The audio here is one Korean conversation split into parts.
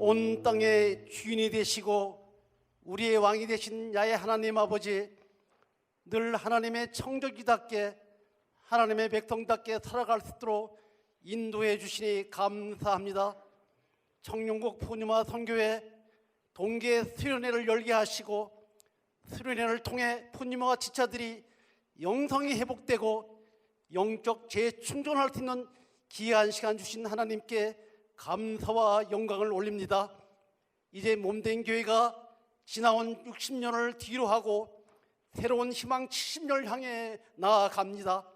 온 땅의 주인이 되시고 우리의 왕이 되신 야훼 하나님 아버지, 늘 하나님의 청족이답게 하나님의 백성답게 살아갈 수 있도록 인도해 주시니 감사합니다. 청룡국 푸니마 선교회 동계 수련회를 열게 하시고 수련회를 통해 푸니마 지체들이 영성이 회복되고 영적 재충전할 수 있는 귀한 시간 주신 하나님께 감사와 영광을 올립니다. 이제 몸된 교회가 지나온 60년을 뒤로 하고 새로운 희망 70년을 향해 나아갑니다.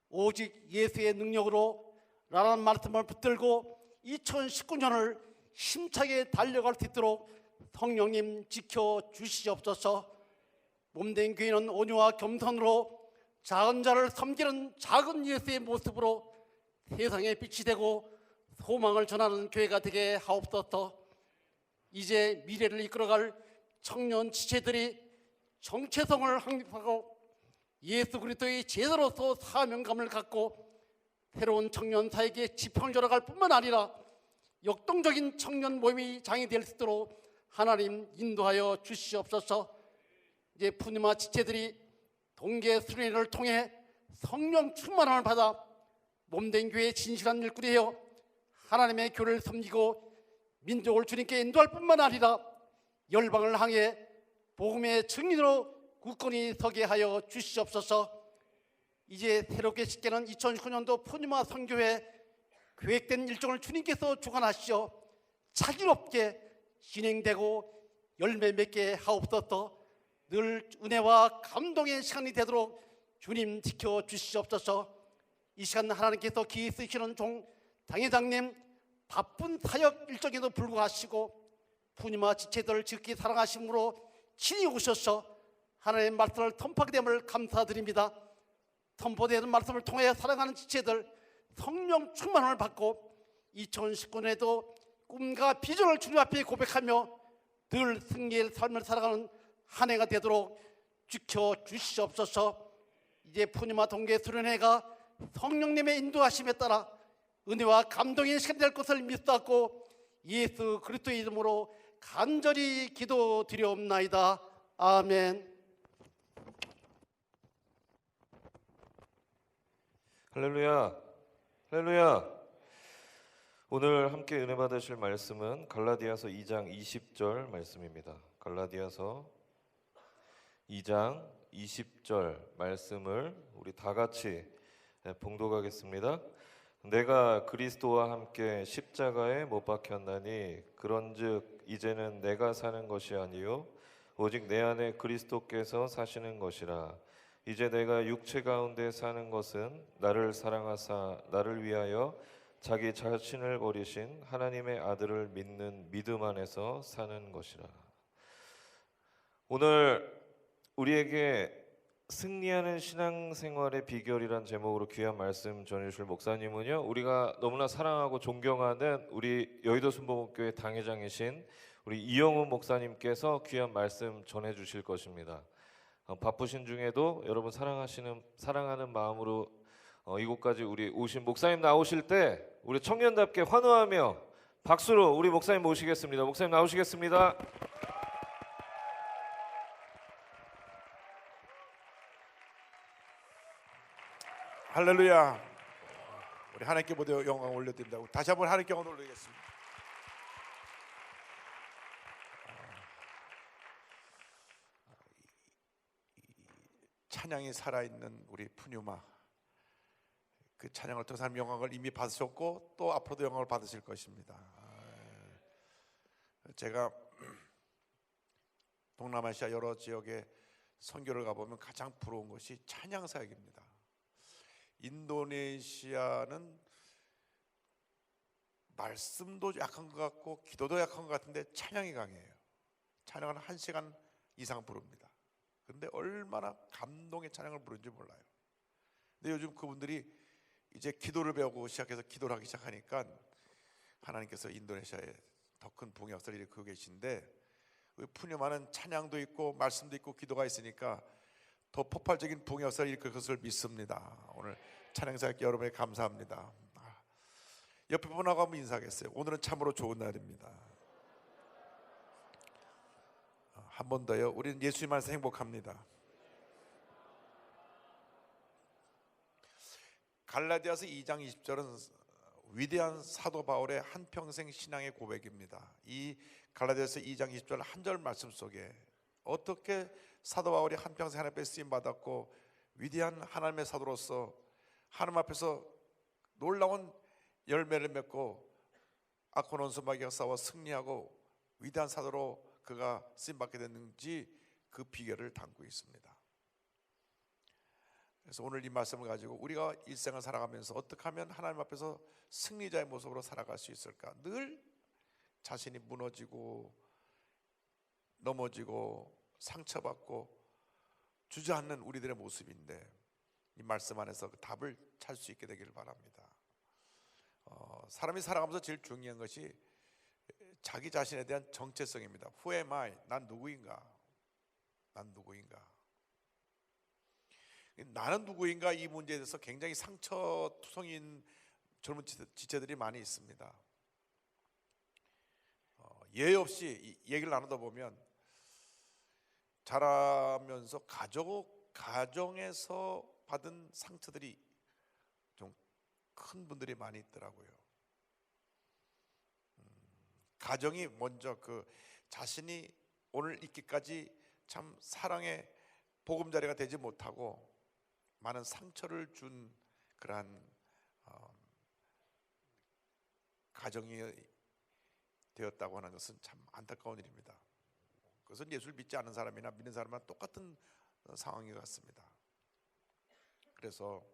오직 예수의 능력으로 라는 말씀을 붙들고 2019년을 힘차게 달려갈 수 있도록 성령님 지켜주시옵소서. 몸된 교회는 온유와 겸손으로 작은 자를 섬기는 작은 예수의 모습으로 세상의 빛이 되고 소망을 전하는 교회가 되게 하옵소서. 이제 미래를 이끌어갈 청년 지체들이 정체성을 확립하고 예수 그리스도의 제자로서 사명감을 갖고 새로운 청년 사에게 지평 절하갈 뿐만 아니라 역동적인 청년 모임이 장이 될 수 있도록 하나님 인도하여 주시옵소서. 이제 푸니마 지체들이 동계 수련회를 통해 성령 충만함을 받아 몸된 교회의 진실한 일꾼이에요. 하나님의 교를 섬기고 민족을 주님께 인도할 뿐만 아니라 열방을 향해 복음의 증인으로 굳건히 서게 하여 주시옵소서. 이제 새롭게 시작하는 2019년도 푸니마 선교회 계획된 일정을 주님께서 주관하시어 차질없게 진행되고 열매 맺게 하옵소서. 늘 은혜와 감동의 시간이 되도록 주님 지켜주시옵소서. 이 시간 하나님께서 기이 쓰시는 종 당회장님 바쁜 사역 일정에도 불구하시고 푸니마 지체들을 지극히 사랑하심으로 친히 오셔서 하나님의 말씀을 선포하게 됨을 감사드립니다. 선포되는 말씀을 통해 사랑하는 지체들 성령 충만을 받고 2019년에도 꿈과 비전을 주님 앞에 고백하며 늘 승리의 삶을 살아가는 한 해가 되도록 지켜주시옵소서. 이제 푸니마 동계 수련회가 성령님의 인도하심에 따라 은혜와 감동의 시간이 될 것을 믿사옵고 예수 그리스도의 이름으로 간절히 기도드리옵나이다. 아멘. 할렐루야, 할렐루야. 오늘 함께 은혜 받으실 말씀은 갈라디아서 2장 20절 말씀입니다. 갈라디아서 2장 20절 말씀을 우리 다 같이 봉독하겠습니다. 내가 그리스도와 함께 십자가에 못 박혔나니 그런즉 이제는 내가 사는 것이 아니요 오직 내 안에 그리스도께서 사시는 것이라. 이제 내가 육체 가운데 사는 것은 나를 사랑하사 나를 위하여 자기 자신을 버리신 하나님의 아들을 믿는 믿음 안에서 사는 것이라. 오늘 우리에게 승리하는 신앙생활의 비결이란 제목으로 귀한 말씀 전해주실 목사님은요, 우리가 너무나 사랑하고 존경하는 우리 여의도 순복음교회 당회장이신 우리 이영훈 목사님께서 귀한 말씀 전해주실 것입니다. 바쁘신 중에도 여러분 사랑하는 마음으로 이곳까지 우리 오신 목사님 나오실 때 우리 청년답게 환호하며 박수로 우리 목사님 모시겠습니다. 목사님 나오시겠습니다. 할렐루야. 우리 하나님께 모두 영광 올려드린다고 다시 한번 하나님께 영광 올리겠습니다. 찬양이 살아있는 우리 푸뉴마, 그 찬양을 통해서 하나님 영광을 이미 받으셨고 또 앞으로도 영광을 받으실 것입니다. 제가 동남아시아 여러 지역에 선교를 가보면 가장 부러운 것이 찬양 사역입니다. 인도네시아는 말씀도 약한 것 같고 기도도 약한 것 같은데 찬양이 강해요. 찬양은 1시간 이상 부릅니다. 그런데 얼마나 감동의 찬양을 부르는지 몰라요. 근데 요즘 그분들이 이제 기도를 배우고 시작해서 기도를 하기 시작하니까 하나님께서 인도네시아에 더 큰 부흥의 역사를 일으키고 계신데, 푸뉴마는 찬양도 있고 말씀도 있고 기도가 있으니까 더 폭발적인 부흥의 역사를 일으킬 것을 믿습니다. 오늘 찬양사역 여러분에 감사합니다. 옆에 분하고 한번 인사하겠어요. 오늘은 참으로 좋은 날입니다. 한 번 더요. 우리는 예수님 안에서 행복합니다. 갈라디아서 2장 20절은 위대한 사도 바울의 한평생 신앙의 고백입니다. 이 갈라디아서 2장 20절 한 절 말씀 속에 어떻게 사도 바울이 한평생 하나님 앞에 쓰임 받았고 위대한 하나님의 사도로서 하나님 앞에서 놀라운 열매를 맺고 악한 원수 마귀와 싸워 승리하고 위대한 사도로 그가 쓰임 받게 됐는지 그 비결을 담고 있습니다. 그래서 오늘 이 말씀을 가지고 우리가 일생을 살아가면서 어떻게 하면 하나님 앞에서 승리자의 모습으로 살아갈 수 있을까? 늘 자신이 무너지고 넘어지고 상처받고 주저앉는 우리들의 모습인데 이 말씀 안에서 그 답을 찾을 수 있게 되기를 바랍니다. 사람이 살아가면서 제일 중요한 것이 자기 자신에 대한 정체성입니다. Who am I? 난 누구인가? 난 누구인가? 나는 누구인가 이 문제에 대해서 굉장히 상처투성인 젊은 지체들이 많이 있습니다. 예의 없이 얘기를 나누다 보면 자라면서 가정에서 받은 상처들이 좀 큰 분들이 많이 있더라고요. 가정이 먼저 그 자신이 오늘 있기까지 참 사랑의 보금자리가 되지 못하고 많은 상처를 준 그러한 가정이 되었다고 하는 것은 참 안타까운 일입니다. 그것은 예수를 믿지 않는 사람이나 믿는 사람이나 똑같은 상황인 것 같습니다. 그래서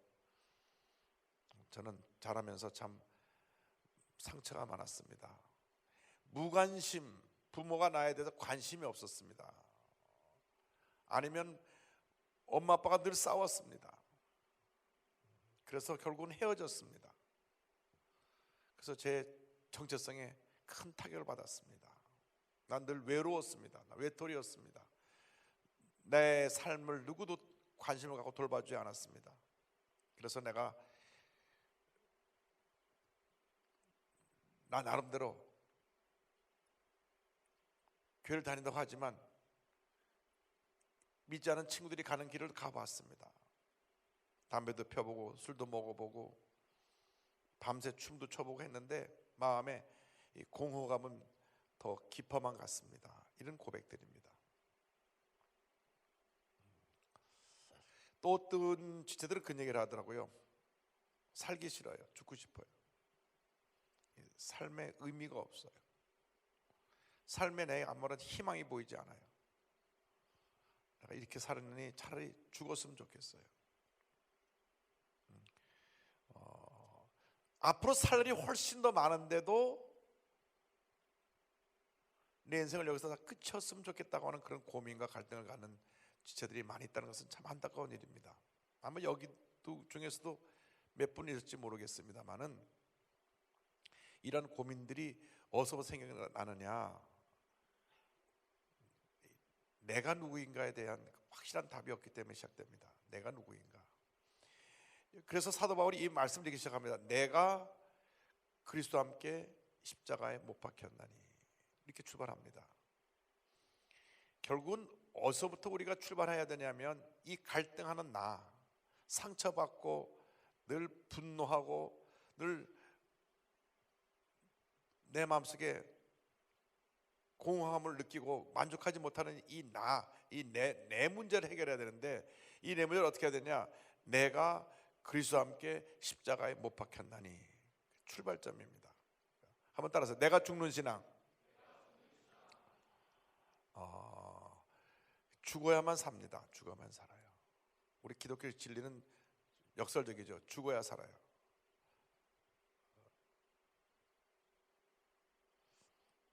저는 자라면서 참 상처가 많았습니다. 무관심, 부모가 나에 대해서 관심이 없었습니다. 아니면 엄마 아빠가 늘 싸웠습니다. 그래서 결국은 헤어졌습니다. 그래서 제 정체성에 큰 타격을 받았습니다. 난 늘 외로웠습니다. 외톨이였습니다. 내 삶을 누구도 관심을 갖고 돌봐주지 않았습니다. 그래서 내가 나 나름대로 교회를 다닌다고 하지만 믿지 않은 친구들이 가는 길을 가봤습니다. 담배도 펴보고 술도 먹어보고 밤새 춤도 춰보고 했는데 마음에 이 공허감은 더 깊어만 갔습니다. 이런 고백들입니다. 또 어떤 지체들은 그런 얘기를 하더라고요. 살기 싫어요. 죽고 싶어요. 삶에 의미가 없어요. 삶에 내 아무런 희망이 보이지 않아요. 내가 이렇게 살았느니 차라리 죽었으면 좋겠어요. 앞으로 살 일이 훨씬 더 많은데도 내 인생을 여기서 다 끝이었으면 좋겠다고 하는 그런 고민과 갈등을 갖는 지체들이 많이 있다는 것은 참 안타까운 일입니다. 아마 여기 중에서도 몇 분이 있을지 모르겠습니다만은 이런 고민들이 어디서 생겨나느냐, 내가 누구인가에 대한 확실한 답이 없기 때문에 시작됩니다. 내가 누구인가. 그래서 사도 바울이 이 말씀을 드리기 시작합니다. 내가 그리스도와 함께 십자가에 못 박혔나니, 이렇게 출발합니다. 결국은 어디서부터 우리가 출발해야 되냐면 이 갈등하는 나, 상처받고 늘 분노하고 늘 내 마음속에 공허함을 느끼고 만족하지 못하는 이 나, 이 내 문제를 해결해야 되는데 이 내 문제를 어떻게 해야 되냐? 내가 그리스도와 함께 십자가에 못 박혔나니. 출발점입니다. 한번 따라서 내가 죽는 신앙. 죽어야만 삽니다. 죽어야만 살아요. 우리 기독교의 진리는 역설적이죠. 죽어야 살아요.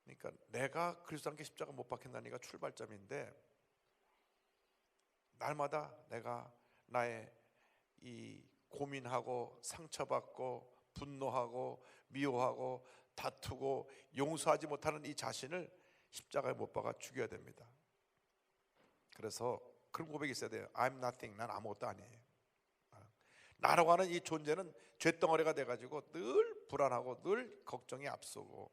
그러니까 내가 그리스도와 함께 십자가 못 박혔나니가 출발점인데, 날마다 내가 나의 이 고민하고 상처받고 분노하고 미워하고 다투고 용서하지 못하는 이 자신을 십자가에 못 박아 죽여야 됩니다. 그래서 그런 고백이 있어야 돼요. I'm nothing. 난 아무것도 아니에요. 나라고 하는 이 존재는 쇳덩어리가 돼가지고 늘 불안하고 늘 걱정이 앞서고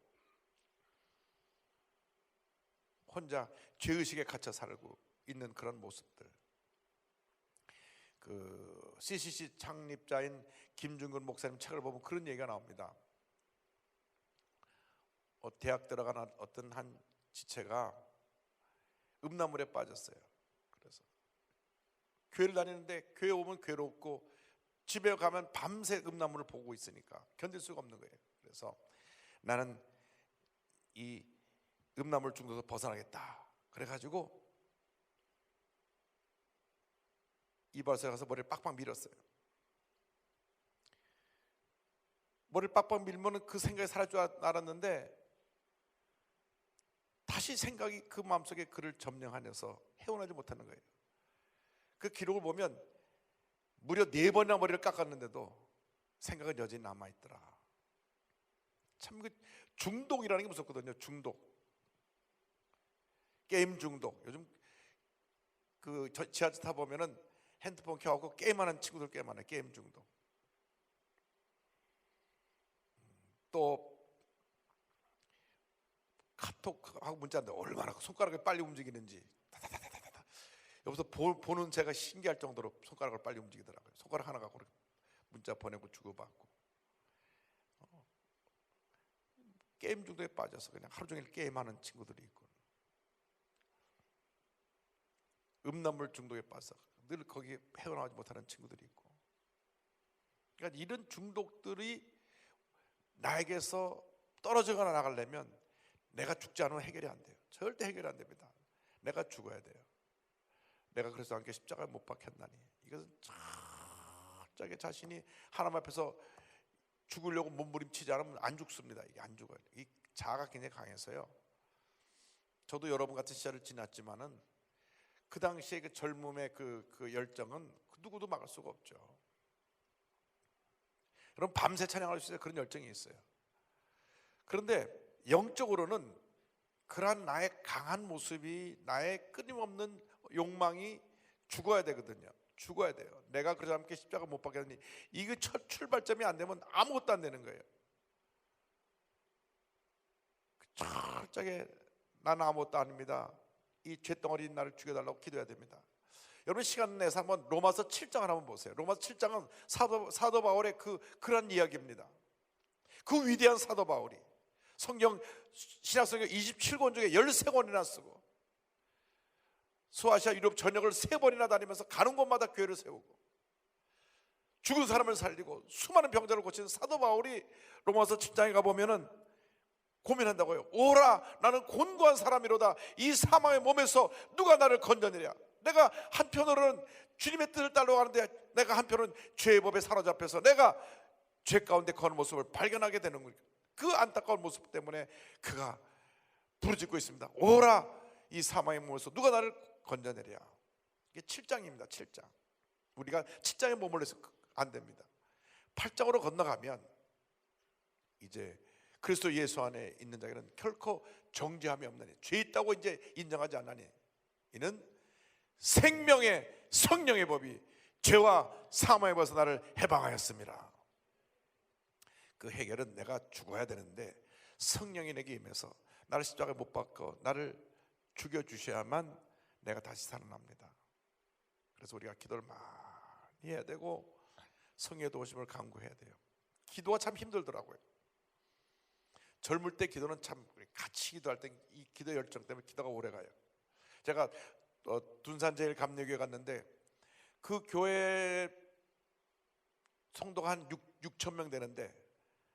혼자 죄의식에 갇혀 살고 있는 그런 모습들. 그 CCC 창립자인 김중근 목사님 책을 보면 그런 얘기가 나옵니다. 대학 들어간 어떤 한 지체가 음란물에 빠졌어요. 그래서 교회를 다니는데 교회 오면 괴롭고 집에 가면 밤새 음란물을 보고 있으니까 견딜 수가 없는 거예요. 그래서 나는 이 음란물 중독에서 벗어나겠다. 그래가지고 이발소에 가서 머리를 빡빡 밀었어요. 머리를 빡빡 밀면 그 생각이 사라질 줄 알았는데 다시 생각이 그 마음속에 그를 점령하면서 헤어나지 못하는 거예요. 그 기록을 보면 무려 4번이나 머리를 깎았는데도 생각은 여전히 남아있더라. 참 그 중독이라는 게 무섭거든요. 중독. 게임 중독. 요즘 그 지하철 타 보면은 핸드폰 켜갖고 게임하는 친구들 꽤 많아요. 게임 중독. 또 카톡하고 문자인데 얼마나 손가락이 빨리 움직이는지 다다다다다다. 여기서 보는 제가 신기할 정도로 손가락을 빨리 움직이더라고요. 손가락 하나 갖고 문자 보내고 주고받고. 게임 중독에 빠져서 그냥 하루 종일 게임하는 친구들이 있고, 음란물 중독에 빠져서 늘 거기에 헤어나오지 못하는 친구들이 있고. 그러니까 이런 중독들이 나에게서 떨어져가 나가려면 내가 죽지 않으면 해결이 안 돼요. 절대 해결이 안 됩니다. 내가 죽어야 돼요. 내가 그래서 함께 십자가에 못 박혔나니. 이것은 철저하게 자신이 하나님 앞에서 죽으려고 몸부림치지 않으면 안 죽습니다. 이게 안 죽어요. 이 자아가 굉장히 강해서요. 저도 여러분 같은 시절을 지났지만은 그 당시에 그 젊음의 그 열정은 누구도 막을 수가 없죠. 여러분 밤새 찬양할 수 있어요. 그런 열정이 있어요. 그런데 영적으로는 그러한 나의 강한 모습이, 나의 끊임없는 욕망이 죽어야 되거든요. 죽어야 돼요. 내가 그래서 함께 십자가 못 박혔니, 이게 첫 출발점이 안 되면 아무것도 안 되는 거예요. 철저하게 나는 아무것도 아닙니다. 이 죄덩어리인 나를 죽여달라고 기도해야 됩니다. 여러분 시간 내서 한번 로마서 7장을 한번 보세요. 로마서 7장은 사도 바울의 그런 이야기입니다. 그 위대한 사도 바울이 신약성경 27권 중에 13권이나 쓰고 소아시아 유럽 전역을 3번이나 다니면서 가는 곳마다 교회를 세우고 죽은 사람을 살리고 수많은 병자를 고치는 사도 바울이 로마서 7장에 가보면은 고민한다고요. 오라, 나는 곤고한 사람이로다. 이 사망의 몸에서 누가 나를 건져내랴. 내가 한편으로는 주님의 뜻을 따르고 가는데 내가 한편으로는 죄의 법에 사로잡혀서 내가 죄 가운데 거는 모습을 발견하게 되는 거예요. 그 안타까운 모습 때문에 그가 부르짖고 있습니다. 오라, 이 사망의 몸에서 누가 나를 건져내랴. 이게 7장입니다. 7장. 우리가 7장에 머물러서 안 됩니다. 8장으로 건너가면 이제 그리스도 예수 안에 있는 자에게는 결코 정죄함이 없나니, 죄 있다고 이제 인정하지 않나니, 이는 생명의 성령의 법이 죄와 사망의 법에서 나를 해방하였습니다. 그 해결은 내가 죽어야 되는데 성령이 내게 임해서 나를 십자가에 못 박고 나를 죽여주셔야만 내가 다시 살아납니다. 그래서 우리가 기도를 많이 해야 되고 성령의 도우심을 간구해야 돼요. 기도가 참 힘들더라고요. 젊을 때 기도는 참, 같이 기도할 때 이 기도 열정 때문에 기도가 오래 가요. 제가 둔산 제일감리교회 갔는데 그 교회 성도가 한 6천 명 되는데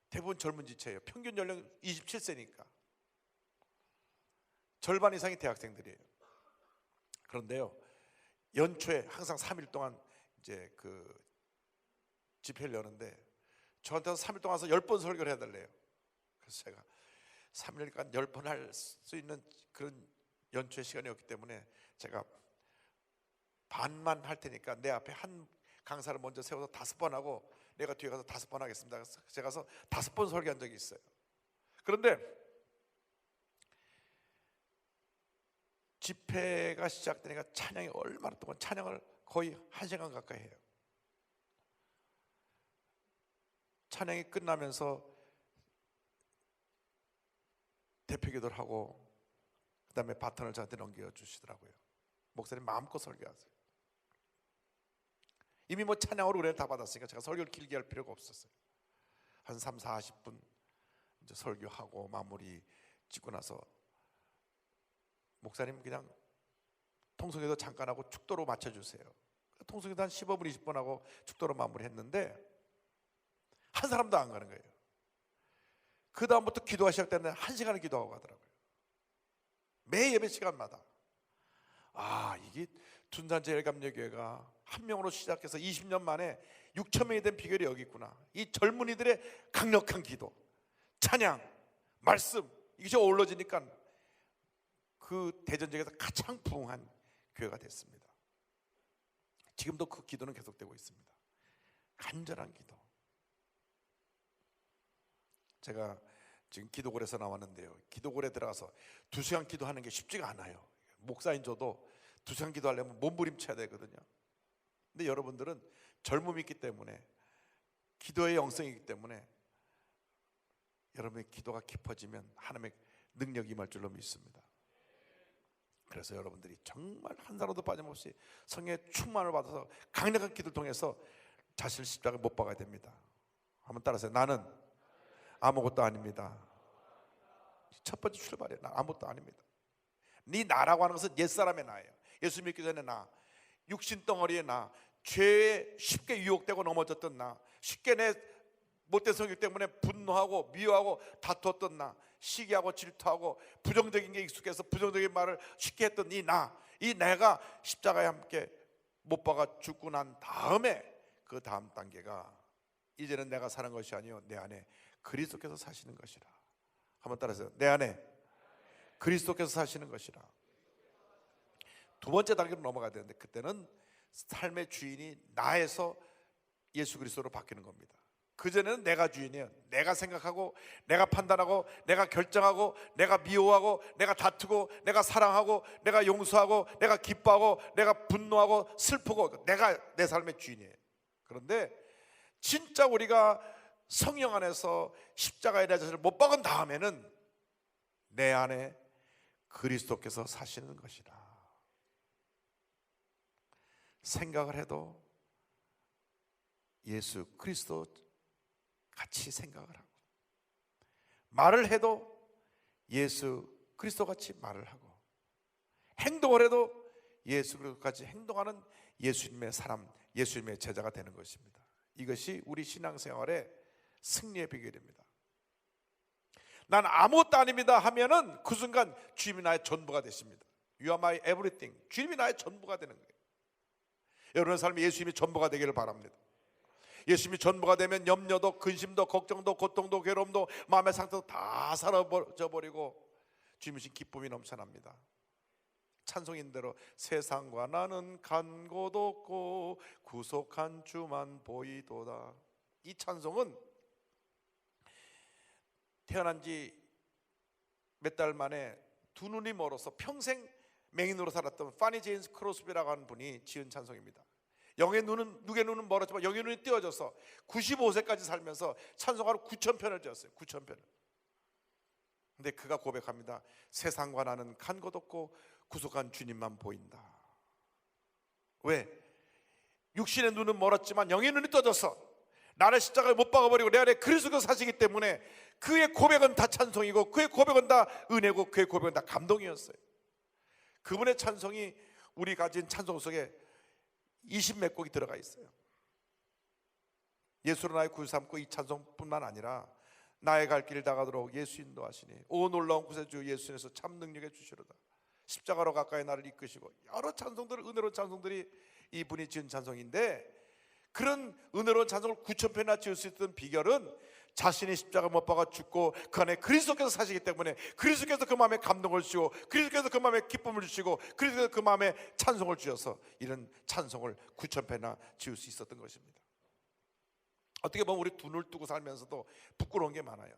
대부분 젊은 지체예요. 평균 연령 27세니까 절반 이상이 대학생들이에요. 그런데요, 연초에 항상 3일 동안 이제 그 집회를 여는데 저한테 3일 동안 와서 10번 설교를 해달래요. 그래서 제가 3일간 10번 할 수 있는 그런 연초의 시간이었기 때문에 제가 반만 할 테니까 내 앞에 한 강사를 먼저 세워서 5번 하고 내가 뒤에 가서 5번 하겠습니다. 그래서 제가 가서 5번 설교한 적이 있어요. 그런데 집회가 시작되니까 찬양이 얼마나 동안 찬양을 거의 1시간 가까이 해요. 찬양이 끝나면서 대표기도를 하고 그다음에 바톤을 저한테 넘겨주시더라고요. 목사님 마음껏 설교하세요. 이미 뭐 찬양으로 은혜를 다 받았으니까 제가 설교를 길게 할 필요가 없었어요. 한 3, 40분 이제 설교하고 마무리 짓고 나서 목사님 그냥 통성기도 잠깐 하고 축도로 맞춰주세요. 통성기도 한 15분 20분 하고 축도로 마무리했는데 한 사람도 안 가는 거예요. 그 다음부터 기도가 시작되는데 1시간을 기도하고 가더라고요. 매 예배 시간마다. 이게 둔산제일감리교회가 한 명으로 시작해서 20년 만에 6천 명이 된 비결이 여기 있구나. 이 젊은이들의 강력한 기도, 찬양, 말씀, 이것이 어우러지니까 그 대전 지역에서 가장 부흥한 교회가 됐습니다. 지금도 그 기도는 계속되고 있습니다. 간절한 기도. 제가 지금 기도골에서 나왔는데요, 기도골에 들어가서 2시간 기도하는 게 쉽지가 않아요. 목사인 저도 2시간 기도하려면 몸부림쳐야 되거든요. 근데 여러분들은 젊음이 있기 때문에, 기도의 영성이 있기 때문에 여러분의 기도가 깊어지면 하나님의 능력이 임할 줄로 믿습니다. 그래서 여러분들이 정말 한 사람도 빠짐없이 성령의 충만을 받아서 강력한 기도를 통해서 자신을 십자가에 못 박아야 됩니다. 한번 따라하세요. 나는 아무것도 아닙니다. 첫 번째 출발이에요. 나 아무것도 아닙니다. 네 나라고 하는 것은 옛사람의 나예요. 예수 믿기 전에 나, 육신 덩어리의 나, 죄에 쉽게 유혹되고 넘어졌던 나, 쉽게 내 못된 성격 때문에 분노하고 미워하고 다투었던 나, 시기하고 질투하고 부정적인 게 익숙해서 부정적인 말을 쉽게 했던 이 내가 십자가에 함께 못 박아 죽고 난 다음에 그 다음 단계가 이제는 내가 사는 것이 아니요 내 안에 그리스도께서 사시는 것이라. 한번 따라하세요. 내 안에 그리스도께서 사시는 것이라. 두 번째 단계로 넘어가야 되는데, 그때는 삶의 주인이 나에서 예수 그리스도로 바뀌는 겁니다. 그전에는 내가 주인이에요. 내가 생각하고, 내가 판단하고, 내가 결정하고, 내가 미워하고, 내가 다투고, 내가 사랑하고, 내가 용서하고, 내가 기뻐하고, 내가 분노하고 슬프고, 내가 내 삶의 주인이에요. 그런데 진짜 우리가 성령 안에서 십자가에 내 자신을 못 박은 다음에는 내 안에 그리스도께서 사시는 것이라. 생각을 해도 예수 그리스도 같이 생각을 하고, 말을 해도 예수 그리스도 같이 말을 하고, 행동을 해도 예수 그리스도 같이 행동하는 예수님의 사람, 예수님의 제자가 되는 것입니다. 이것이 우리 신앙생활의 승리의 비결입니다. 난 아무것도 아닙니다 하면은 그 순간 주님이 나의 전부가 되십니다. You are my everything. 주님이 나의 전부가 되는 거예요. 여러분의 삶에 예수님이 전부가 되기를 바랍니다. 예수님이 전부가 되면 염려도, 근심도, 걱정도, 고통도, 괴로움도, 마음의 상태도 다 사라져 버리고 주님이신 기쁨이 넘쳐납니다. 찬송인 대로 세상과 나는 간 곳 없고 구속한 주만 보이도다. 이 찬송은 태어난 지 몇 달 만에 두 눈이 멀어서 평생 맹인으로 살았던 파니 제임스 크로스비라고 하는 분이 지은 찬송입니다. 영의 눈은, 누구의 눈은 멀었지만 영의 눈이 띄어져서 95세까지 살면서 찬송가로 9,000편을 지었어요. 9,000편을. 근데 그가 고백합니다. 세상과 나는 간 곳 없고 구속한 주님만 보인다. 왜? 육신의 눈은 멀었지만 영의 눈이 떠져서 나를 십자가에 못 박아버리고 내 안에 그리스도가 사시기 때문에 그의 고백은 다 찬송이고, 그의 고백은 다 은혜고, 그의 고백은 다 감동이었어요. 그분의 찬송이 우리 가진 찬송 속에 20몇 곡이 들어가 있어요. 예수로 나의 구주 삼고, 이 찬송뿐만 아니라 나의 갈 길 다가도록 예수 인도하시니 오 놀라운 구세주 예수님께서 참 능력해 주시로다. 십자가로 가까이 나를 이끄시고, 여러 찬송들, 은혜로운 찬송들이 이분이 지은 찬송인데, 그런 은혜로운 찬송을 9,000편이나 지을 수 있던 비결은 자신이 십자가 못 박아 죽고 그 안에 그리스도께서 사시기 때문에, 그리스도께서 그 마음에 감동을 주시고, 그리스도께서 그 마음에 기쁨을 주시고, 그리스도께서 그 마음에 찬송을 주셔서 이런 찬송을 9,000편이나 지을 수 있었던 것입니다. 어떻게 보면 우리 두 눈을 뜨고 살면서도 부끄러운 게 많아요.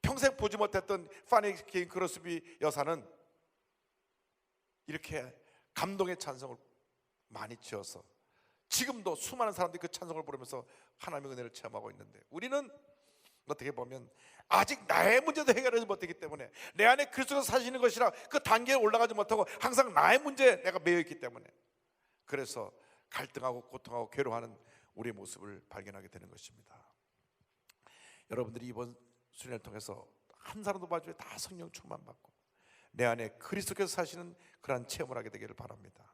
평생 보지 못했던 파니 케인 크로스비 여사는 이렇게 감동의 찬송을 많이 지어서 지금도 수많은 사람들이 그 찬송을 부르면서 하나님의 은혜를 체험하고 있는데, 우리는 어떻게 보면 아직 나의 문제도 해결하지 못했기 때문에, 내 안에 그리스도가 사시는 것이라 그 단계에 올라가지 못하고 항상 나의 문제에 내가 매여 있기 때문에, 그래서 갈등하고 고통하고 괴로워하는 우리의 모습을 발견하게 되는 것입니다. 여러분들이 이번 수련을 통해서 한 사람도 봐줘야 다 성령 충만받고 내 안에 그리스도께서 사시는 그러한 체험을 하게 되기를 바랍니다.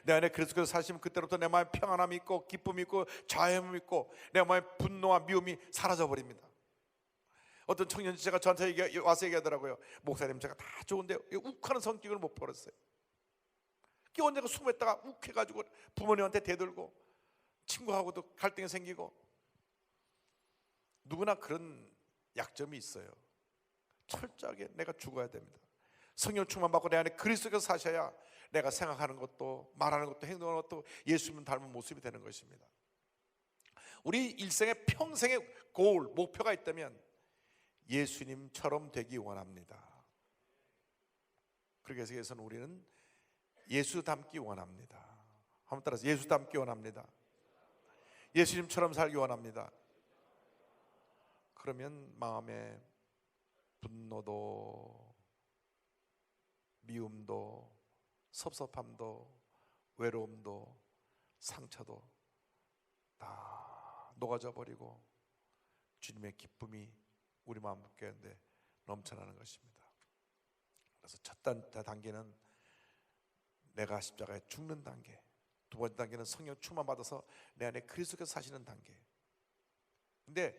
내 안에 그리스도께서 사시면 그때부터 내 마음에 평안함이 있고 기쁨이 있고 자유함이 있고 내 마음에 분노와 미움이 사라져버립니다. 어떤 청년 지체가 저한테 와서 얘기하더라고요. 목사님, 제가 다 좋은데 욱하는 성격을 못 버렸어요. 언제가 숨었다가 욱해가지고 부모님한테 대들고 친구하고도 갈등이 생기고. 누구나 그런 약점이 있어요. 철저하게 내가 죽어야 됩니다. 성령 충만받고 내 안에 그리스도께서 사셔야 내가 생각하는 것도 말하는 것도 행동하는 것도 예수님 닮은 모습이 되는 것입니다. 우리 일생의 평생의 목표가 있다면 예수님처럼 되기 원합니다. 그렇게 해서 우리는 예수 닮기 원합니다. 한번 따라서 예수 닮기 원합니다. 예수님처럼 살기 원합니다. 그러면 마음에 분노도 미움도 섭섭함도 외로움도 상처도 다 녹아져 버리고 주님의 기쁨이 우리 마음 가운데 넘쳐나는 것입니다. 그래서 첫 단계는 내가 십자가에 죽는 단계, 두 번째 단계는 성령 충만 받아서 내 안에 그리스도께서 사시는 단계. 근데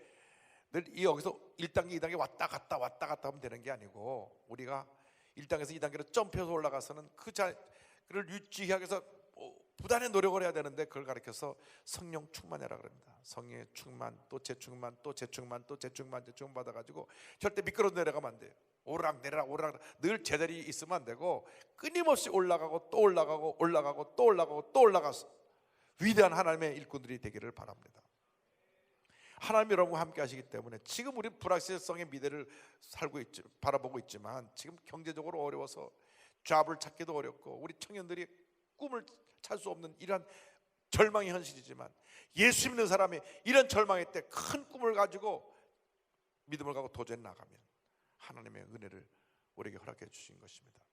늘 여기서 1단계, 2단계 왔다 갔다 하면 되는 게 아니고, 우리가 1단계에서 2단계로 점프해서 올라가서는 그 자리를 유지하기 위해서 부단히 노력을 해야 되는데, 그걸 가르쳐서 성령 충만해라 그럽니다. 성령의 충만, 또 재충만, 또 재충만, 또 재충만 받아가지고 절대 미끄러져 내려가면 안 돼요. 오르락 내리락 늘 제자리에 있으면 안 되고 끊임없이 올라가고 또 올라가고 올라가고 또 올라가고 또 올라가서 위대한 하나님의 일꾼들이 되기를 바랍니다. 하나님 여러분과 함께 하시기 때문에 지금 우리 불확실성의 미래를 바라보고 있지만, 지금 경제적으로 어려워서 잡을 찾기도 어렵고 우리 청년들이 꿈을 찾을 수 없는 이러한 절망의 현실이지만, 예수 믿는 사람이 이런 절망의 때 큰 꿈을 가지고 믿음을 갖고 도전해 나가면 하나님의 은혜를 우리에게 허락해 주신 것입니다.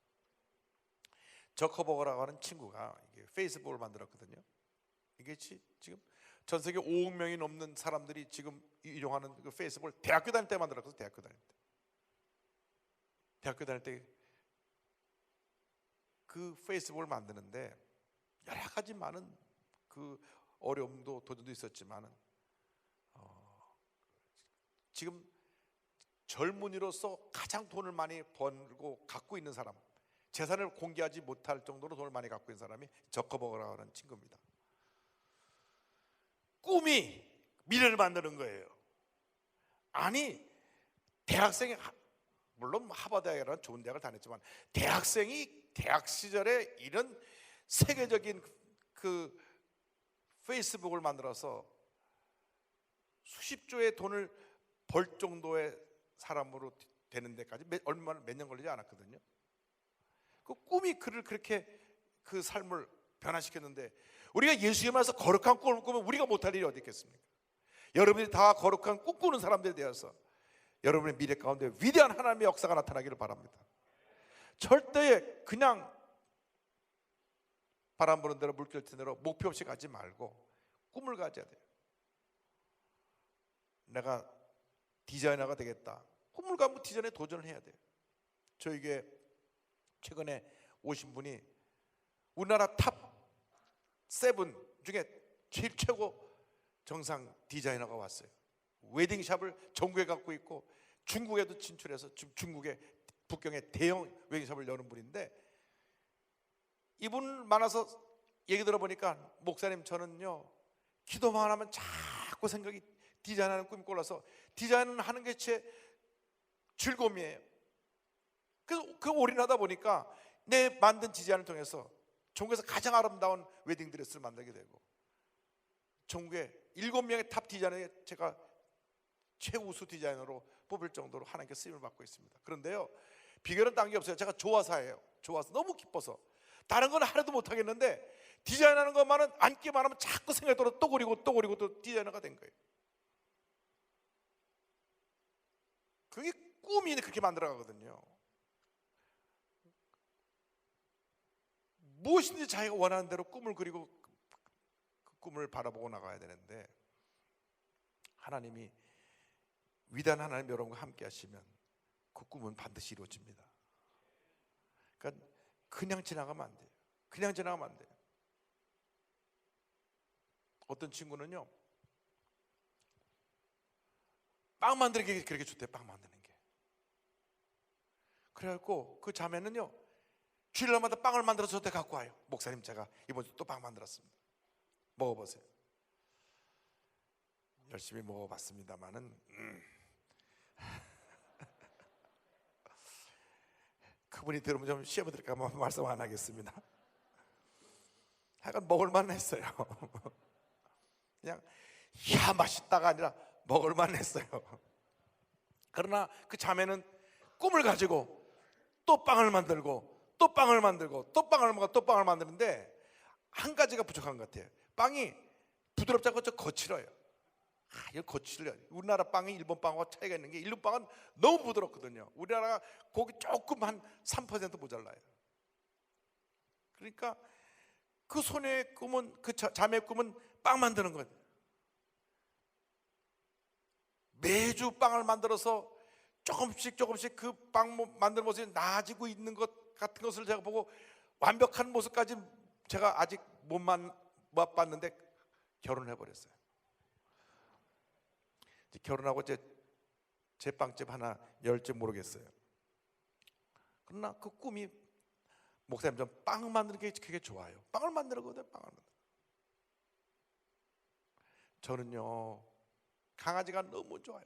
저커버거라고 하는 친구가 페이스북을 만들었거든요. 이게 지금 전 세계 5억 명이 넘는 사람들이 지금 이용하는 그 페이스북을 대학교 다닐 때 만들었거든요. 대학교 다닐 때 그 페이스북을 만드는데 여러 가지 많은 그 어려움도 도전도 있었지만은 지금 젊은이로서 가장 돈을 많이 벌고 갖고 있는 사람, 재산을 공개하지 못할 정도로 돈을 많이 갖고 있는 사람이 저커버거라고 하는 친구입니다. 꿈이 미래를 만드는 거예요. 아니, 대학생이, 물론 하버드대학이라는 좋은 대학을 다녔지만 대학생이 대학 시절에 이런 세계적인 그 페이스북을 만들어서 수십조의 돈을 벌 정도의 사람으로 되는 데까지 몇 년 걸리지 않았거든요. 그 꿈이 그를 그렇게 그 삶을 변화시켰는데, 우리가 예수님께서 거룩한 꿈을 꾸면 우리가 못할 일이 어디 있겠습니까? 여러분이 다 거룩한 꿈 꾸는 사람들이 되어서 여러분의 미래 가운데 위대한 하나님의 역사가 나타나기를 바랍니다. 절대 그냥 바람 부는 대로 물결 튀는 대로 목표 없이 가지 말고 꿈을 가져야 돼요. 내가 디자이너가 되겠다. 꿈을 가지고 디자인에 도전을 해야 돼요. 저에게 최근에 오신 분이 우리나라 탑 7 중에 제일 최고 정상 디자이너가 왔어요. 웨딩샵을 전국에 갖고 있고 중국에도 진출해서 지금 중국의 북경에 대형 웨딩샵을 여는 분인데, 이분 만나서 얘기 들어보니까, 목사님 저는요 기도만 하면 자꾸 생각이 디자인하는 꿈이 꼴라서 디자인을 하는 게 제 즐거움이에요. 그래서 그 올인하다 보니까 내 만든 디자인을 통해서 전국에서 가장 아름다운 웨딩 드레스를 만들게 되고, 전국에 7명의 탑 디자이너에 제가 최우수 디자이너로 뽑을 정도로 하나님께 쓰임을 받고 있습니다. 그런데요, 비결은 딴 게 없어요. 제가 좋아서 해요. 좋아서, 너무 기뻐서. 다른 건 하나도 못 하겠는데 디자인하는 것만은 앉기만 하면 자꾸 생각이 들어 또 그리고 또 디자이너가 된 거예요. 그게 꿈이 그렇게 만들어가거든요. 무엇이든지 자기가 원하는 대로 꿈을 그리고 그 꿈을 바라보고 나가야 되는데, 하나님이, 위대한 하나님 여러분과 함께 하시면 그 꿈은 반드시 이루어집니다. 그러니까 그냥 지나가면 안 돼요. 그냥 지나가면 안 돼요. 어떤 친구는요, 빵 만드는 게 그렇게 좋대요. 빵 만드는 게. 그래갖고 그 자매는요, 주일날마다 빵을 만들어서 저한테 갖고 와요. 목사님, 제가 이번 주 또 빵 만들었습니다. 먹어보세요. 열심히 먹어봤습니다만은 그분이 들으면 좀 시험에 들을까 말씀 안 하겠습니다. 하여간 먹을만 했어요. 그냥 야 맛있다가 아니라 먹을만 했어요. 그러나 그 자매는 꿈을 가지고 또 빵을 만들고 또 빵을 만들고 또 빵을 먹고 또 빵을 만드는데 한 가지가 부족한 것 같아요. 빵이 부드럽지 않고 좀 거칠어요. 이거 거칠어요. 우리나라 빵이 일본 빵하고 차이가 있는 게, 일본 빵은 너무 부드럽거든요. 우리나라가 고기 조금 한 3% 모자라요. 그러니까 그 손의 꿈은, 그 자매의 꿈은 빵 만드는 거예요. 매주 빵을 만들어서 조금씩 그 빵 만드는 모습이 나아지고 있는 것 같은 것을 제가 보고, 완벽한 모습까지 제가 아직 못 봤는데 결혼해 버렸어요. 결혼하고 제 빵집 하나 열지 모르겠어요. 그러나 그 꿈이, 목사님 좀 빵 만드는 게 그게 좋아요. 빵을 만드는 거거든요. 빵을 만드는. 저는요, 강아지가 너무 좋아요.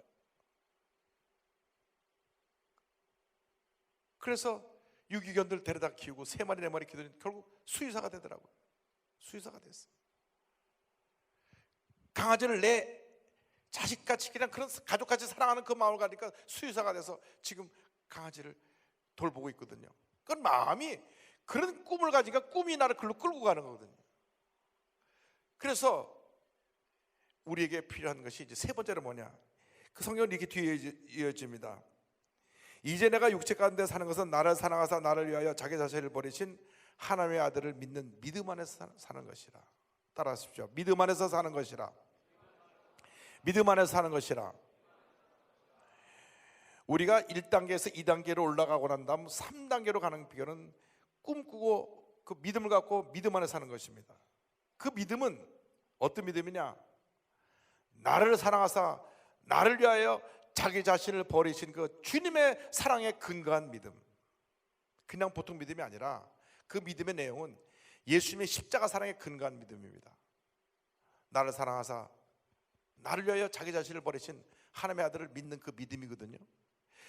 그래서 유기견들 데려다 키우고 3마리 4마리 키우더니 결국 수의사가 되더라고요. 수의사가 됐어요. 강아지를 내 자식같이, 그냥 그런 가족같이 사랑하는 그 마음을 가니까 수의사가 돼서 지금 강아지를 돌보고 있거든요. 그건 마음이, 그런 꿈을 가지니까 꿈이 나를 글로 끌고 가는 거거든요. 그래서 우리에게 필요한 것이 이제 세 번째로 뭐냐, 그 성경은 이렇게 뒤에 이어집니다. 이제 내가 육체 가운데 사는 것은 나를 사랑하사 나를 위하여 자기 자신을 버리신 하나님의 아들을 믿는 믿음 안에서 사는 것이라. 따라하십시오. 믿음 안에서 사는 것이라. 믿음 안에서 사는 것이라. 우리가 1단계에서 2단계로 올라가고 난 다음 3단계로 가는 비결은 꿈꾸고 그 믿음을 갖고 믿음 안에 사는 것입니다. 그 믿음은 어떤 믿음이냐, 나를 사랑하사 나를 위하여 자기 자신을 버리신 그 주님의 사랑에 근거한 믿음. 그냥 보통 믿음이 아니라 그 믿음의 내용은 예수님의 십자가 사랑에 근거한 믿음입니다. 나를 사랑하사 나를 위하여 자기 자신을 버리신 하나님의 아들을 믿는 그 믿음이거든요.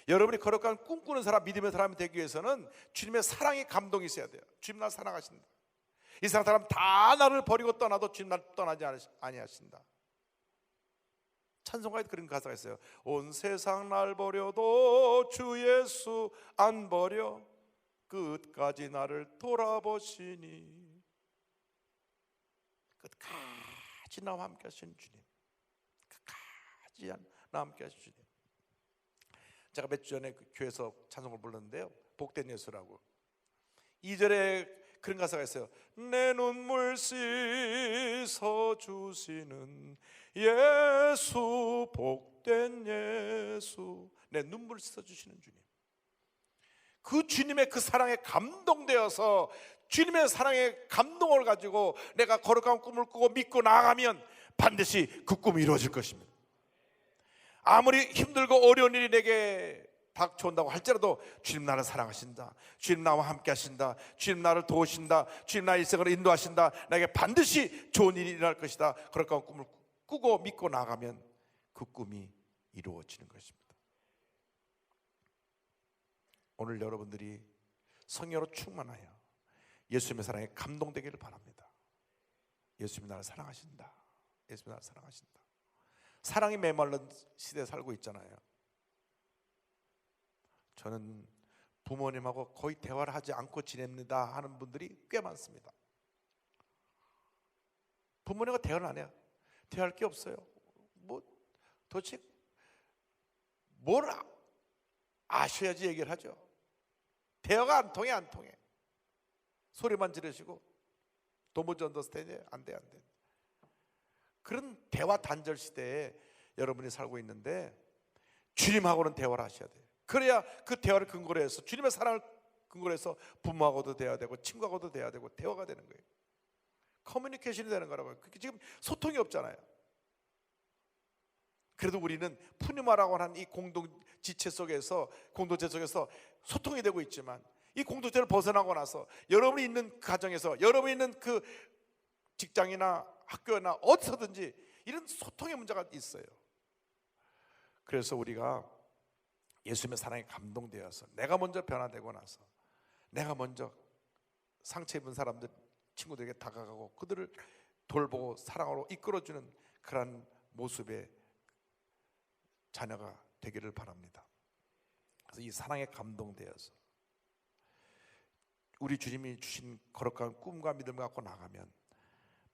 여러분이 거룩한 꿈꾸는 사람, 믿음의 사람이 되기 위해서는 주님의 사랑의 감동이 있어야 돼요. 주님 나를 사랑하신다. 이 세상 사람 다 나를 버리고 떠나도 주님 나를 떠나지 아니하신다. 찬송가에 그런 가사가 있어요. 온 세상 날 버려도 주 예수 안 버려 끝까지 나를 돌아보시니. 끝까지 나와 함께 하시는 주님, 끝까지 나와 함께 하시는 주님. 제가 몇 주 전에 그 교회에서 찬송을 불렀는데요, 복된 예수라고. 2절에 그런 가사가 있어요. 내 눈물 씻어주시는 예수, 복된 예수. 내 눈물 씻어주시는 주님. 그 주님의 그 사랑에 감동되어서 주님의 사랑에 감동을 가지고 내가 거룩한 꿈을 꾸고 믿고 나아가면 반드시 그 꿈이 이루어질 것입니다. 아무리 힘들고 어려운 일이 내게 닥쳐온다고 할지라도 주님 나를 사랑하신다, 주님 나와 함께 하신다, 주님 나를 도우신다, 주님 나의 일생을 인도하신다, 나에게 반드시 좋은 일이 일어날 것이다. 그런 꿈을 꾸고 믿고 나가면 그 꿈이 이루어지는 것입니다. 오늘 여러분들이 성령으로 충만하여 예수님의 사랑에 감동되기를 바랍니다. 예수님 나를 사랑하신다, 예수님 나를 사랑하신다. 사랑이 메말른 시대에 살고 있잖아요. 저는 부모님하고 거의 대화를 하지 않고 지냅니다 하는 분들이 꽤 많습니다. 부모님과 대화를 안 해요. 대화할 게 없어요. 뭐 도대체 뭘 아셔야지 얘기를 하죠. 대화가 안 통해, 안 통해. 소리만 지르시고 도무지 언더스탠드 안 돼. 그런 대화 단절 시대에 여러분이 살고 있는데 주님하고는 대화를 하셔야 돼요. 그래야 그 대화를 근거로 해서 주님의 사랑을 근거로 해서 부모하고도 대화가 되고 친구하고도 대화가 되고 대화가 되는 거예요. 커뮤니케이션이 되는 거라고요. 그게 지금 소통이 없잖아요. 그래도 우리는 푸니마라고 하는 이 공동체 속에서 소통이 되고 있지만 이 공동체를 벗어나고 나서 여러분이 있는 가정에서, 여러분이 있는 그 직장이나 학교나 어디서든지 이런 소통의 문제가 있어요. 그래서 우리가 예수님의 사랑에 감동되어서 내가 먼저 변화되고 나서 내가 먼저 상처 입은 사람들, 친구들에게 다가가고 그들을 돌보고 사랑으로 이끌어주는 그런 모습의 자녀가 되기를 바랍니다. 그래서 이 사랑에 감동되어서 우리 주님이 주신 거룩한 꿈과 믿음을 갖고 나가면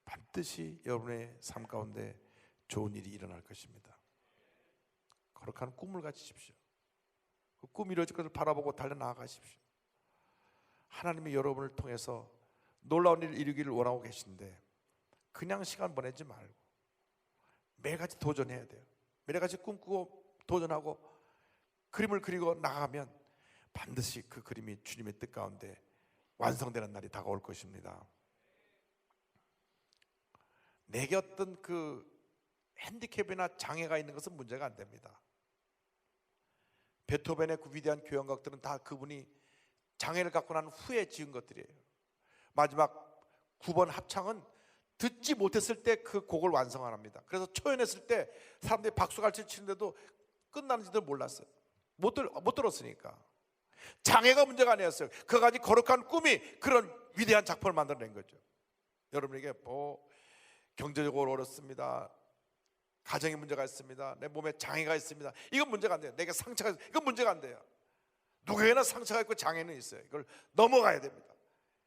반드시 여러분의 삶 가운데 좋은 일이 일어날 것입니다. 거룩한 꿈을 가지십시오. 그 꿈이 이루어질 것을 바라보고 달려나가십시오. 하나님이 여러분을 통해서 놀라운 일을 이루기를 원하고 계신데 그냥 시간 보내지 말고 매일같이 도전해야 돼요. 매일같이 꿈꾸고 도전하고 그림을 그리고 나가면 반드시 그 그림이 주님의 뜻 가운데 완성되는 날이 다가올 것입니다. 내게 어떤 그 핸디캡이나 장애가 있는 것은 문제가 안 됩니다. 베토벤의 그 위대한 교향곡들은 다 그분이 장애를 갖고 난 후에 지은 것들이에요. 마지막 9번 합창은 듣지 못했을 때 그 곡을 완성합니다. 그래서 초연했을 때 사람들이 박수갈채 치는데도 끝나는지도 몰랐어요. 못 들었으니까. 장애가 문제가 아니었어요. 그까지 거룩한 꿈이 그런 위대한 작품을 만들어낸 거죠. 여러분에게 뭐 경제적으로 어렵습니다, 가정에 문제가 있습니다, 내 몸에 장애가 있습니다, 이건 문제가 안 돼요. 내게 상처가 있어요, 이건 문제가 안 돼요. 누구에게나 상처가 있고 장애는 있어요. 이걸 넘어가야 됩니다.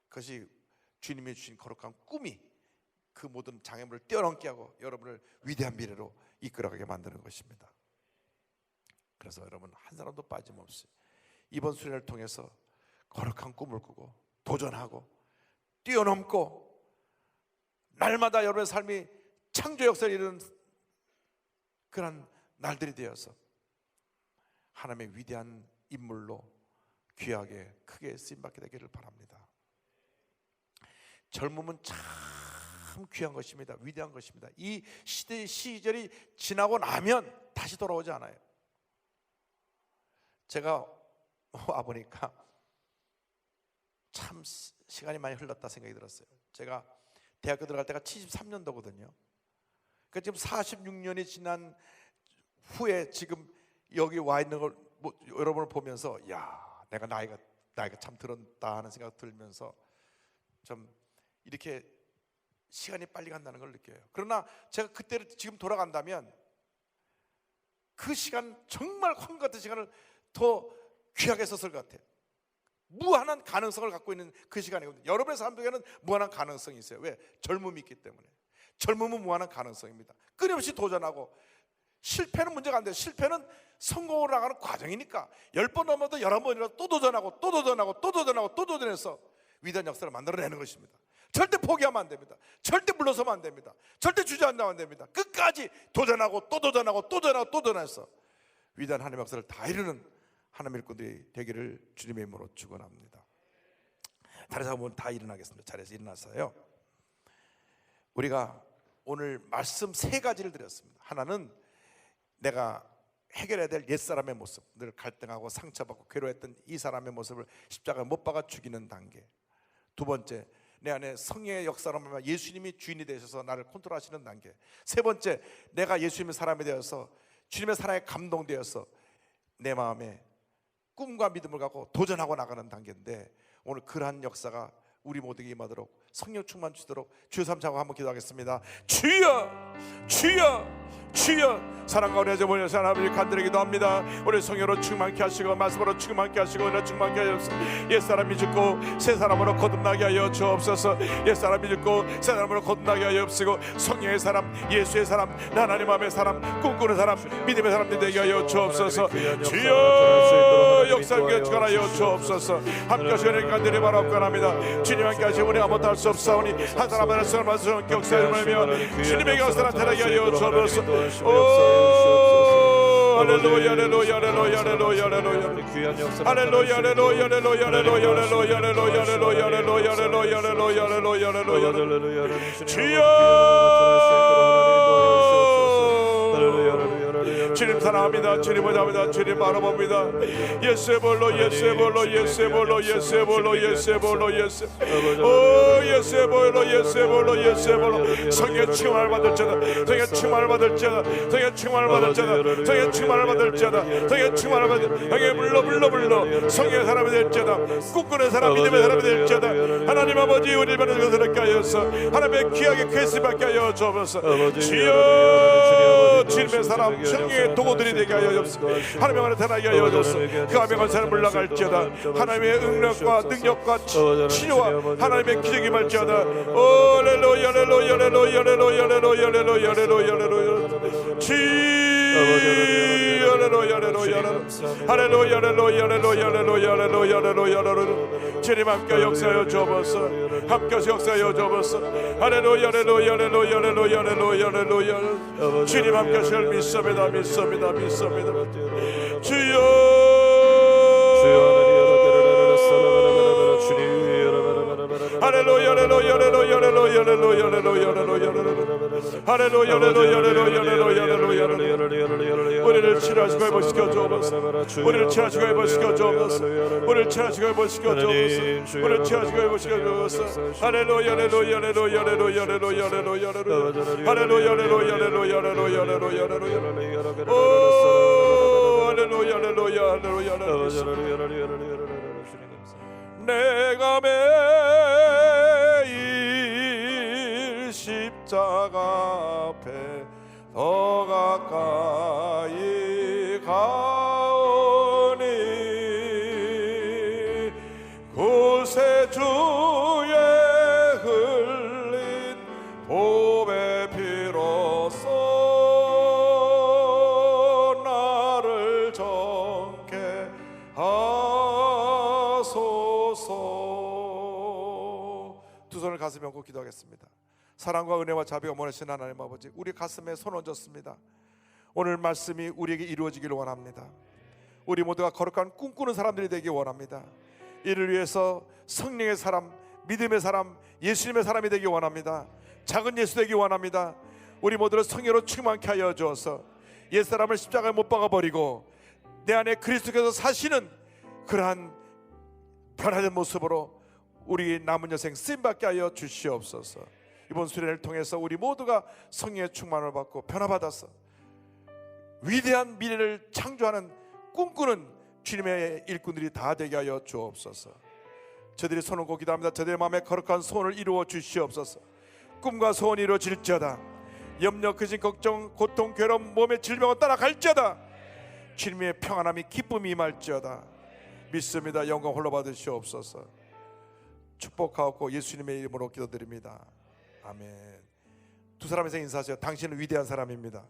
그것이 주님이 주신 거룩한 꿈이 그 모든 장애물을 뛰어넘게 하고 여러분을 위대한 미래로 이끌어가게 만드는 것입니다. 그래서 여러분 한 사람도 빠짐없이 이번 수련을 통해서 거룩한 꿈을 꾸고 도전하고 뛰어넘고 날마다 여러분의 삶이 창조 역사를 이루는 그런 날들이 되어서 하나님의 위대한 인물로 귀하게 크게 쓰임받게 되기를 바랍니다. 젊음은 참 귀한 것입니다. 위대한 것입니다. 이 시절이 지나고 나면 다시 돌아오지 않아요. 제가 와보니까 참 시간이 많이 흘렀다 생각이 들었어요. 제가 대학교 들어갈 때가 73년도거든요. 그러니까 지금 46년이 지난 후에 지금 여기 와 있는 걸 여러분을 보면서 야, 내가 나이가 참 들었다 하는 생각 들면서 좀 이렇게 시간이 빨리 간다는 걸 느껴요. 그러나 제가 그때를 지금 돌아간다면 그 시간, 정말 황금 같은 시간을 더 귀하게 썼을 것 같아요. 무한한 가능성을 갖고 있는 그 시간이거든요. 여러분의 삶 속에는 무한한 가능성이 있어요. 왜? 젊음이 있기 때문에. 젊음은 무한한 가능성입니다. 끊임없이 도전하고, 실패는 문제가 안 돼요. 실패는 성공으로 나가는 과정이니까 10번 넘어도 11번이라도 또 도전하고 또 도전하고 또 도전하고 또 도전해서 위대한 역사를 만들어내는 것입니다. 절대 포기하면 안 됩니다. 절대 물러서면 안 됩니다. 절대 주저앉으면 안 됩니다. 끝까지 도전하고 또 도전하고 또 도전하고 또 도전해서 위대한 하나님의 역사를 다 이루는 하나님의 일꾼들이 되기를 주님의 이름으로 축원합니다. 다른 사람은 다 일어나겠습니다. 자리에서 일어나서요. 우리가 오늘 말씀 3가지를 드렸습니다. 하나는 내가 해결해야 될 옛사람의 모습, 늘 갈등하고 상처받고 괴로워했던 이 사람의 모습을 십자가에 못 박아 죽이는 단계. 두 번째, 내 안에 성령의 역사로 말하면 예수님이 주인이 되셔서 나를 컨트롤하시는 단계. 세 번째, 내가 예수님의 사람이 되어서 주님의 사랑에 감동되어서 내 마음에 꿈과 믿음을 갖고 도전하고 나가는 단계인데, 오늘 그러한 역사가 우리 모두에게 임하도록 성령 충만 주시도록 주여 삼자고 한번 기도하겠습니다. 주여, 주여, 주여. 사랑과 은혜의 모여서 하나님을 간절히 기도합니다. 우리 성령으로 충만케 하시고 말씀으로 충만케 하시고 은혜 충만케 하옵소서. 옛사람이 죽고 새 사람으로 거듭나게 하여 주옵소서. 옛사람이 죽고 새 사람으로 거듭나게 하여 주옵시고, 성령의 사람, 예수의 사람, 하나님 마음의 사람, 꿈꾸는 사람, 믿음의 사람들이 되게 하여 주옵소서. 주여, 주여 역사에 주관하여 주옵소서. 함께하시는 간절히 바라옵건합니다. 주님 함께하시면 우리 아무것도 할 수 없사오니 한 사람 한 사람 한 사람 역사를 말며 주님의 역사를 나타나게 하여 주옵소서. 할렐루야 할렐루야 할렐루야 할렐루야 할렐루야 할렐루야 할렐루야 할렐루야 할렐루야 할렐루야 할렐루야 할렐루야 할렐루야 할렐루야 할렐루야 주여 주님 사랑합니다. 주님 보답니다. 주님 바라봅니다. 예수의 볼로 예수의 볼로 예수의 볼로 예수의 볼로 예수의 볼로 예수 오 예수의 볼로 예수의 볼로 예수의 볼로 성의 충만을 받을 자다. 성의 충만을 받을 자다. 성의 충만을 받을 자다. 성의 충만을 받을 자다. 성의 충만을 받을 성의 물러 성의 사람이 될 자다. 꿈꾸는 사람 믿음의 사람이 될 자다. 하나님 아버지 우리를 받는 것을 가여서 하나님의 귀하게 쾌스 받게 하여 주옵소서. 주여 주님의 사람 성령의 도구들이 되게 하여 주옵소서. 하나님의 은혜 나타나게 하여 주옵소서. 그 아명한 사람 물러갈지어다. 하나님의 능력과 능력과 치료와 하나님의 기적이 말지어다. 할렐루야 할렐루야 할렐루야 할렐루야 할렐루야 할렐루야 할렐루야 할렐루야 주 할렐루야 할렐루야 할렐루야 할렐루야 할렐루야 할렐루야 할렐루야 주님 함께 역사하여 주옵소서. 함께서 역사하여 주옵소서. 할렐루야 할렐루야 할렐루야 할렐루야 할렐루야 할렐루야 주님 함께서 믿습니다 믿습니다 믿습니다 주여 할렐루야 할렐루야 할렐루야 할렐루야 할렐루야 할렐루야 할렐루야 할렐루야 할렐루야 우리를 치료하시고 회복시켜 주옵소서. 우리를 치료하시고 회복시켜 주옵소서. 우리를 치료하시고 회복시켜 주옵소서. 우리를 치료하시고 회복시켜 주옵소서. 할렐루야 할렐루야 할렐루야 할렐루야 할렐루야 할렐루야 할렐루야 할렐루야 할렐루야 할렐루야 오 할렐루야 할렐루야 할렐루야 내가 매일 십자가 앞에 더 가까이 가오니 곳에 주의 흘린 보배 피로써 나를 정케 하소서. 두 손을 가슴에 얹고 기도하겠습니다. 사랑과 은혜와 자비가 원하시는 하나님 아버지, 우리 가슴에 손 얹었습니다. 오늘 말씀이 우리에게 이루어지기를 원합니다. 우리 모두가 거룩한 꿈꾸는 사람들이 되기 원합니다. 이를 위해서 성령의 사람, 믿음의 사람, 예수님의 사람이 되기 원합니다. 작은 예수 되기 원합니다. 우리 모두를 성령으로 충만케 하여 주어서 옛사람을 십자가에 못 박아버리고 내 안에 그리스도께서 사시는 그러한 변화된 모습으로 우리 남은 여생 쓰임받게 하여 주시옵소서. 이번 수련을 통해서 우리 모두가 성령의 충만을 받고 변화받아서 위대한 미래를 창조하는 꿈꾸는 주님의 일꾼들이 다 되게 하여 주옵소서. 저들이 손을 고 기도합니다. 저들의 마음에 거룩한 소원을 이루어 주시옵소서. 꿈과 소원이 이루어질지어다. 염려, 근심, 걱정, 고통, 괴로움, 몸의 질병을 따라갈지어다. 주님의 평안함이 기쁨이 임할지어다. 믿습니다. 영광 홀로 받으시옵소서. 축복하옵고 예수님의 이름으로 기도드립니다. 아멘. 두 사람에서 인사하세요. 당신은 위대한 사람입니다.